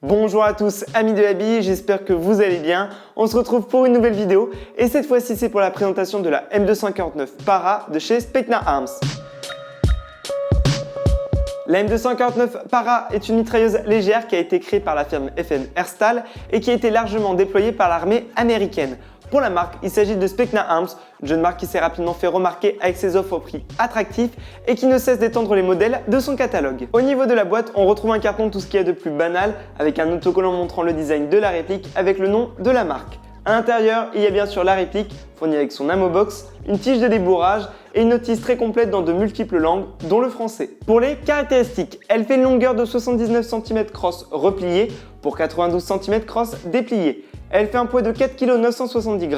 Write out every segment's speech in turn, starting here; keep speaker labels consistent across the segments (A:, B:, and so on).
A: Bonjour à tous, amis de la bille, j'espère que vous allez bien. On se retrouve pour une nouvelle vidéo et cette fois-ci c'est pour la présentation de la M249 Para de chez Specna Arms. La M249 Para est une mitrailleuse légère qui a été créée par la firme FN Herstal et qui a été largement déployée par l'armée américaine. Pour la marque, il s'agit de Specna Arms, une jeune marque qui s'est rapidement fait remarquer avec ses offres au prix attractifs et qui ne cesse d'étendre les modèles de son catalogue. Au niveau de la boîte, on retrouve un carton tout ce qu'il y a de plus banal avec un autocollant montrant le design de la réplique avec le nom de la marque. À l'intérieur, il y a bien sûr la réplique, fournie avec son ammo box, une tige de débourrage et une notice très complète dans de multiples langues, dont le français. Pour les caractéristiques, elle fait une longueur de 79 cm cross replié pour 92 cm cross déplié. Elle fait un poids de 4 kg 970 g.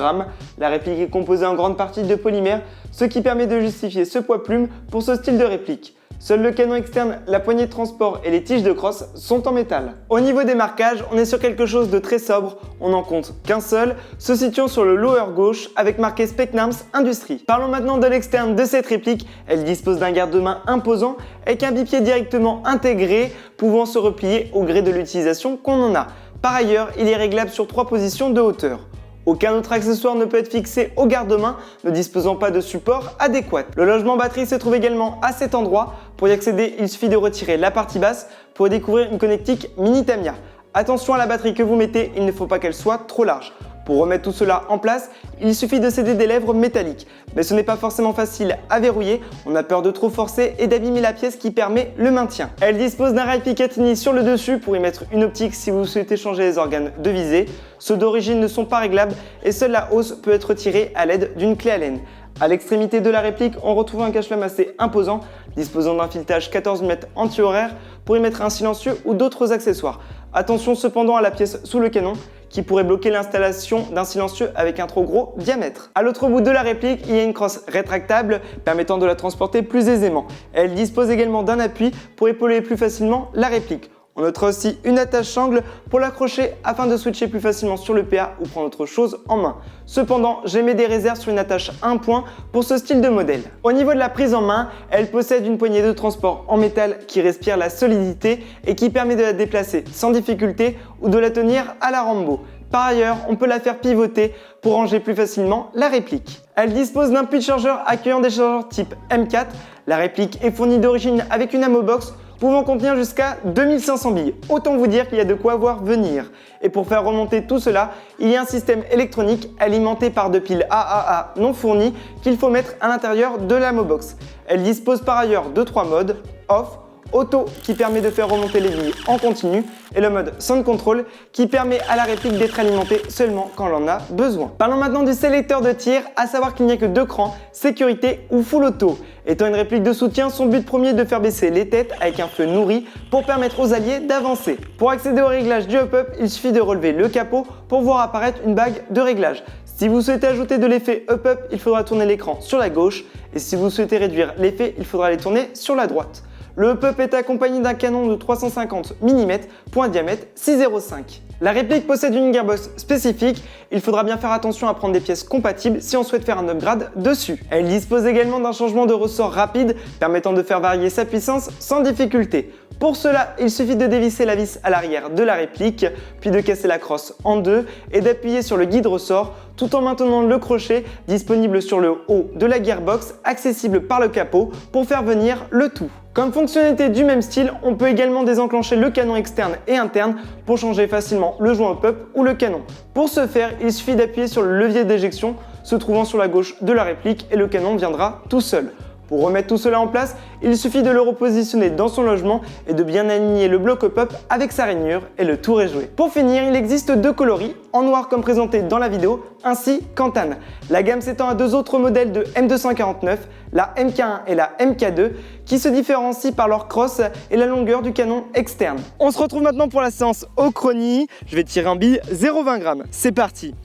A: La réplique est composée en grande partie de polymère, ce qui permet de justifier ce poids plume pour ce style de réplique. Seul le canon externe, la poignée de transport et les tiges de crosse sont en métal. Au niveau des marquages, on est sur quelque chose de très sobre, on n'en compte qu'un seul, se situant sur le lower gauche avec marqué Specna Arms Industrie. Parlons maintenant de l'externe de cette réplique. Elle dispose d'un garde-main imposant avec un bipied directement intégré, pouvant se replier au gré de l'utilisation qu'on en a. Par ailleurs, il est réglable sur 3 positions de hauteur. Aucun autre accessoire ne peut être fixé au garde-main, ne disposant pas de support adéquat. Le logement batterie se trouve également à cet endroit. Pour y accéder, il suffit de retirer la partie basse pour y découvrir une connectique mini Tamiya. Attention à la batterie que vous mettez, il ne faut pas qu'elle soit trop large. Pour remettre tout cela en place, il suffit de céder des lèvres métalliques. Mais ce n'est pas forcément facile à verrouiller, on a peur de trop forcer et d'abîmer la pièce qui permet le maintien. Elle dispose d'un rail Picatinny sur le dessus pour y mettre une optique si vous souhaitez changer les organes de visée. Ceux d'origine ne sont pas réglables et seule la hausse peut être tirée à l'aide d'une clé Allen. À l'extrémité de la réplique, on retrouve un cache-flamme assez imposant, disposant d'un filetage 14 mm anti-horaire pour y mettre un silencieux ou d'autres accessoires. Attention cependant à la pièce sous le canon, qui pourrait bloquer l'installation d'un silencieux avec un trop gros diamètre. À l'autre bout de la réplique, il y a une crosse rétractable permettant de la transporter plus aisément. Elle dispose également d'un appui pour épauler plus facilement la réplique. On notera aussi une attache sangle pour l'accrocher afin de switcher plus facilement sur le PA ou prendre autre chose en main. Cependant, j'émets des réserves sur une attache à un point pour ce style de modèle. Au niveau de la prise en main, elle possède une poignée de transport en métal qui respire la solidité et qui permet de la déplacer sans difficulté ou de la tenir à la Rambo. Par ailleurs, on peut la faire pivoter pour ranger plus facilement la réplique. Elle dispose d'un puits de chargeur accueillant des chargeurs type M4. La réplique est fournie d'origine avec une ammo box pouvant contenir jusqu'à 2500 billes. Autant vous dire qu'il y a de quoi voir venir. Et pour faire remonter tout cela, il y a un système électronique alimenté par 2 piles AAA non fournies qu'il faut mettre à l'intérieur de l'ammo box. Elle dispose par ailleurs de 3 modes, off, auto qui permet de faire remonter les billes en continu et le mode sound control qui permet à la réplique d'être alimentée seulement quand l'on en a besoin. Parlons maintenant du sélecteur de tir, à savoir qu'il n'y a que 2 crans, sécurité ou full auto. Étant une réplique de soutien, son but premier est de faire baisser les têtes avec un feu nourri pour permettre aux alliés d'avancer. Pour accéder au réglage du up-up, il suffit de relever le capot pour voir apparaître une bague de réglage. Si vous souhaitez ajouter de l'effet up-up, il faudra tourner l'écran sur la gauche et si vous souhaitez réduire l'effet, il faudra les tourner sur la droite. Le up-up est accompagné d'un canon de 350 mm pour un diamètre 6,05. La réplique possède une gearbox spécifique, il faudra bien faire attention à prendre des pièces compatibles si on souhaite faire un upgrade dessus. Elle dispose également d'un changement de ressort rapide permettant de faire varier sa puissance sans difficulté. Pour cela, il suffit de dévisser la vis à l'arrière de la réplique, puis de casser la crosse en deux et d'appuyer sur le guide ressort tout en maintenant le crochet disponible sur le haut de la gearbox, accessible par le capot pour faire venir le tout. Comme fonctionnalité du même style, on peut également désenclencher le canon externe et interne pour changer facilement le joint up-up ou le canon. Pour ce faire, il suffit d'appuyer sur le levier d'éjection se trouvant sur la gauche de la réplique et le canon viendra tout seul. Pour remettre tout cela en place, il suffit de le repositionner dans son logement et de bien aligner le bloc up avec sa rainure et le tour est joué. Pour finir, il existe 2 coloris, en noir comme présenté dans la vidéo, ainsi qu'en tan. La gamme s'étend à 2 autres modèles de M249, la MK1 et la MK2, qui se différencient par leur crosse et la longueur du canon externe. On se retrouve maintenant pour la séance au chronie. Je vais tirer un bille 0,20 g. C'est parti!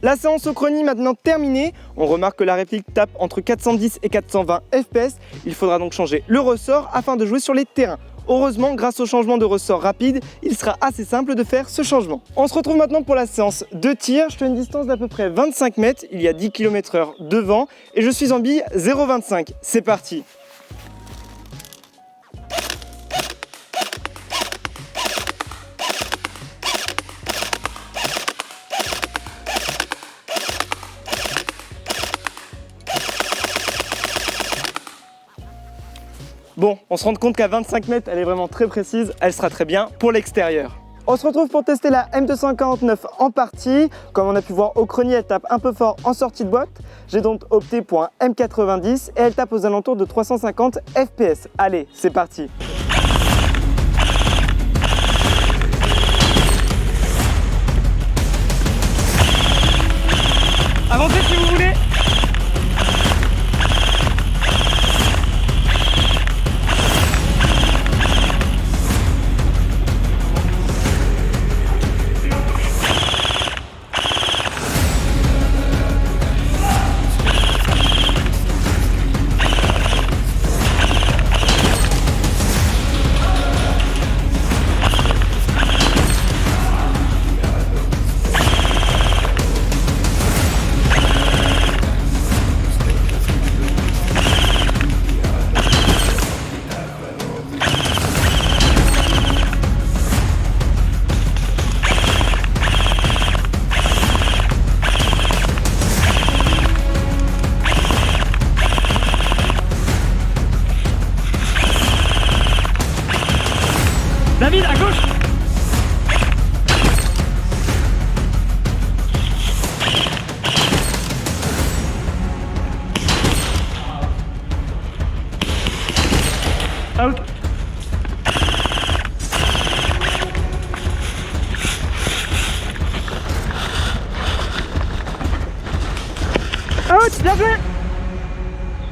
A: La séance au chronie maintenant terminée, on remarque que la réplique tape entre 410 et 420 fps, il faudra donc changer le ressort afin de jouer sur les terrains. Heureusement, grâce au changement de ressort rapide, il sera assez simple de faire ce changement. On se retrouve maintenant pour la séance de tir. Je fais une distance d'à peu près 25 mètres, il y a 10 km/h devant et je suis en bille 0,25. C'est parti. Bon, on se rend compte qu'à 25 mètres, elle est vraiment très précise, elle sera très bien pour l'extérieur. On se retrouve pour tester la M249 en partie. Comme on a pu voir au grenier, elle tape un peu fort en sortie de boîte. J'ai donc opté pour un M90 et elle tape aux alentours de 350 fps. Allez, c'est parti. Avancez si vous voulez. David, à gauche. Out. Out, bien joué.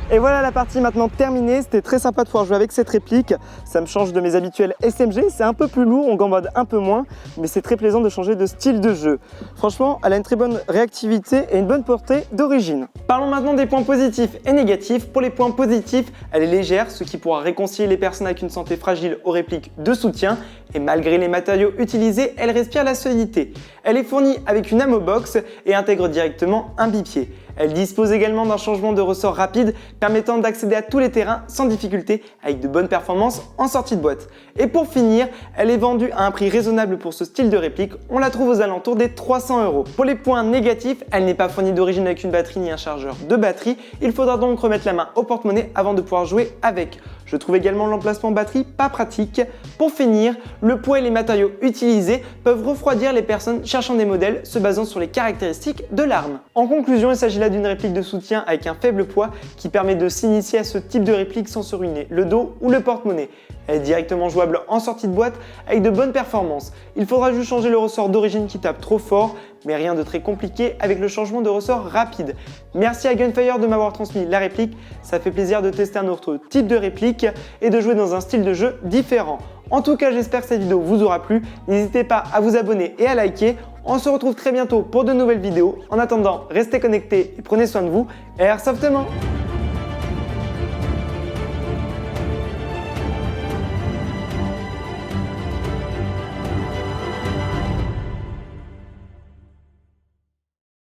A: Et voilà la partie maintenant terminée, c'était très sympa de pouvoir jouer avec cette réplique, ça me change de mes habituels SMG, c'est un peu plus lourd, on gambade un peu moins, mais c'est très plaisant de changer de style de jeu. Franchement, elle a une très bonne réactivité et une bonne portée d'origine. Parlons maintenant des points positifs et négatifs. Pour les points positifs, elle est légère, ce qui pourra réconcilier les personnes avec une santé fragile aux répliques de soutien, et malgré les matériaux utilisés, elle respire la solidité. Elle est fournie avec une ammo box et intègre directement un bipied. Elle dispose également d'un changement de ressort rapide permettant d'accéder à tous les terrains sans difficulté avec de bonnes performances en sortie de boîte. Et pour finir, elle est vendue à un prix raisonnable pour ce style de réplique, on la trouve aux alentours des 300 €. Pour les points négatifs, elle n'est pas fournie d'origine avec une batterie ni un chargeur de batterie, il faudra donc remettre la main au porte-monnaie avant de pouvoir jouer avec. Je trouve également l'emplacement batterie pas pratique. Pour finir, le poids et les matériaux utilisés peuvent refroidir les personnes cherchant des modèles se basant sur les caractéristiques de l'arme. En conclusion, il s'agit là d'une réplique de soutien avec un faible poids qui permet de s'initier à ce type de réplique sans se ruiner le dos ou le porte-monnaie. Elle est directement jouable en sortie de boîte avec de bonnes performances. Il faudra juste changer le ressort d'origine qui tape trop fort, mais rien de très compliqué avec le changement de ressort rapide. Merci à Gunfire de m'avoir transmis la réplique, ça fait plaisir de tester un autre type de réplique et de jouer dans un style de jeu différent. En tout cas, j'espère que cette vidéo vous aura plu, n'hésitez pas à vous abonner et à liker. On se retrouve très bientôt pour de nouvelles vidéos. En attendant, restez connectés et prenez soin de vous. Airsoftment!